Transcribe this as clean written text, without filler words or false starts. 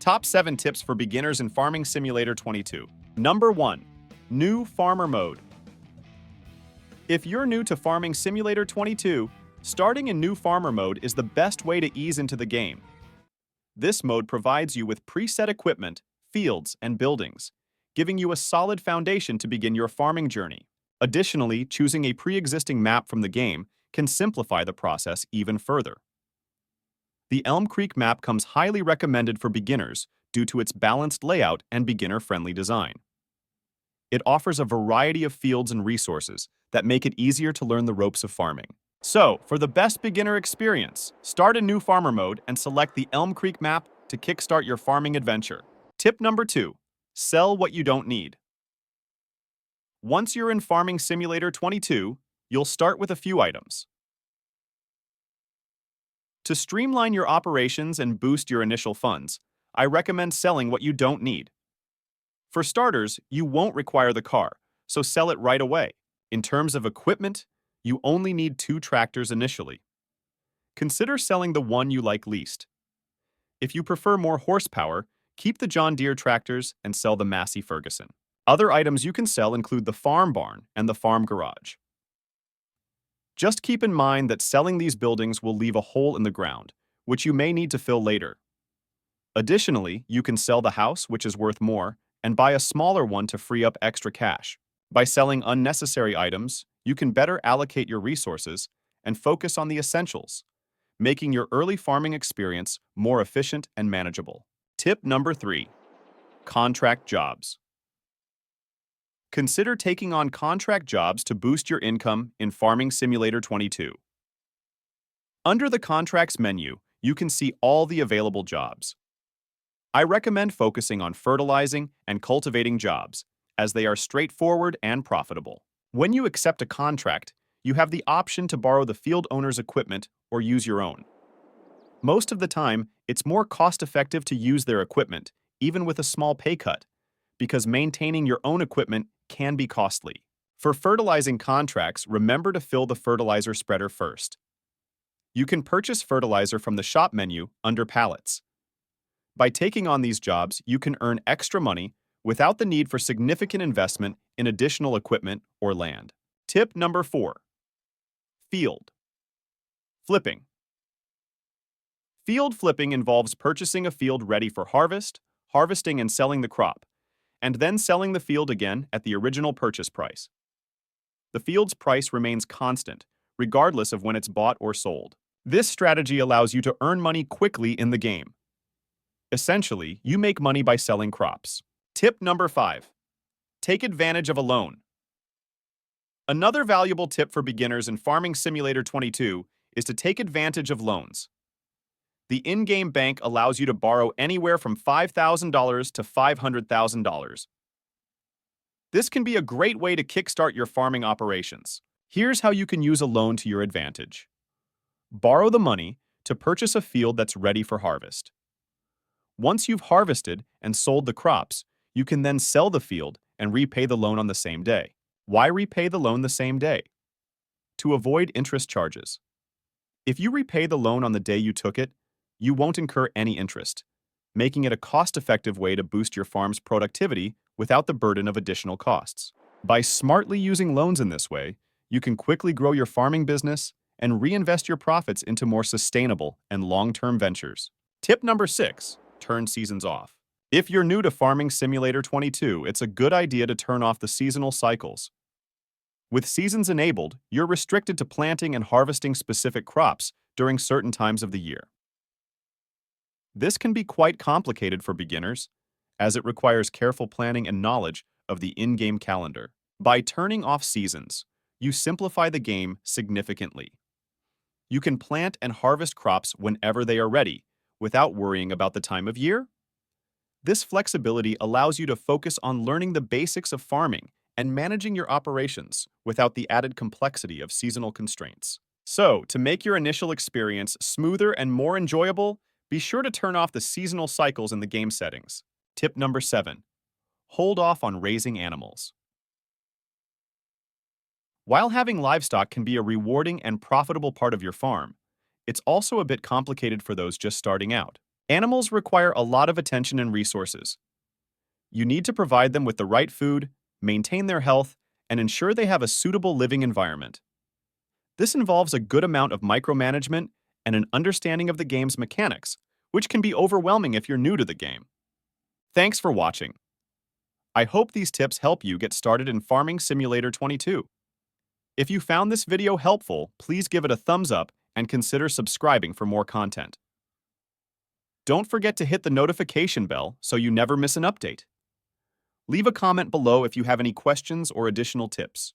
Top 7 tips for beginners in Farming Simulator 22. Number 1. New Farmer Mode. If you're new to Farming Simulator 22, starting in New Farmer Mode is the best way to ease into the game. This mode provides you with preset equipment, fields, and buildings, giving you a solid foundation to begin your farming journey. Additionally, choosing a pre-existing map from the game can simplify the process even further. The Elm Creek map comes highly recommended for beginners due to its balanced layout and beginner-friendly design. It offers a variety of fields and resources that make it easier to learn the ropes of farming. So, for the best beginner experience, start in New Farmer Mode and select the Elm Creek map to kickstart your farming adventure. Tip number 2. Sell what you don't need. Once you're in Farming Simulator 22, you'll start with a few items. To streamline your operations and boost your initial funds, I recommend selling what you don't need. For starters, you won't require the car, so sell it right away. In terms of equipment, you only need 2 tractors initially. Consider selling the one you like least. If you prefer more horsepower, keep the John Deere tractors and sell the Massey Ferguson. Other items you can sell include the farm barn and the farm garage. Just keep in mind that selling these buildings will leave a hole in the ground, which you may need to fill later. Additionally, you can sell the house, which is worth more, and buy a smaller one to free up extra cash. By selling unnecessary items, you can better allocate your resources and focus on the essentials, making your early farming experience more efficient and manageable. Tip number 3. Contract jobs. Consider taking on contract jobs to boost your income in Farming Simulator 22. Under the Contracts menu, you can see all the available jobs. I recommend focusing on fertilizing and cultivating jobs, as they are straightforward and profitable. When you accept a contract, you have the option to borrow the field owner's equipment or use your own. Most of the time, it's more cost-effective to use their equipment, even with a small pay cut, because maintaining your own equipment can be costly. For fertilizing contracts, remember to fill the fertilizer spreader first. You can purchase fertilizer from the shop menu under pallets. By taking on these jobs, you can earn extra money without the need for significant investment in additional equipment or land. Tip number 4. Field flipping. Field flipping involves purchasing a field ready for harvest, harvesting and selling the crop, and then selling the field again at the original purchase price. The field's price remains constant, regardless of when it's bought or sold. This strategy allows you to earn money quickly in the game. Essentially, you make money by selling crops. Tip number 5. Take advantage of a loan. Another valuable tip for beginners in Farming Simulator 22 is to take advantage of loans. The in-game bank allows you to borrow anywhere from $5,000 to $500,000. This can be a great way to kickstart your farming operations. Here's how you can use a loan to your advantage. Borrow the money to purchase a field that's ready for harvest. Once you've harvested and sold the crops, you can then sell the field and repay the loan on the same day. Why repay the loan the same day? To avoid interest charges. If you repay the loan on the day you took it, you won't incur any interest, making it a cost-effective way to boost your farm's productivity without the burden of additional costs. By smartly using loans in this way, you can quickly grow your farming business and reinvest your profits into more sustainable and long-term ventures. Tip number 6. Turn seasons off. If you're new to Farming Simulator 22, it's a good idea to turn off the seasonal cycles. With seasons enabled, you're restricted to planting and harvesting specific crops during certain times of the year. This can be quite complicated for beginners, as it requires careful planning and knowledge of the in-game calendar. By turning off seasons, you simplify the game significantly. You can plant and harvest crops whenever they are ready, without worrying about the time of year. This flexibility allows you to focus on learning the basics of farming and managing your operations without the added complexity of seasonal constraints. So, to make your initial experience smoother and more enjoyable, be sure to turn off the seasonal cycles in the game settings. Tip number 7. Hold off on raising animals. While having livestock can be a rewarding and profitable part of your farm, it's also a bit complicated for those just starting out. Animals require a lot of attention and resources. You need to provide them with the right food, maintain their health, and ensure they have a suitable living environment. This involves a good amount of micromanagement and an understanding of the game's mechanics, which can be overwhelming if you're new to the game. Thanks for watching. I hope these tips help you get started in Farming Simulator 22. If you found this video helpful, please give it a thumbs up and consider subscribing for more content. Don't forget to hit the notification bell so you never miss an update. Leave a comment below if you have any questions or additional tips.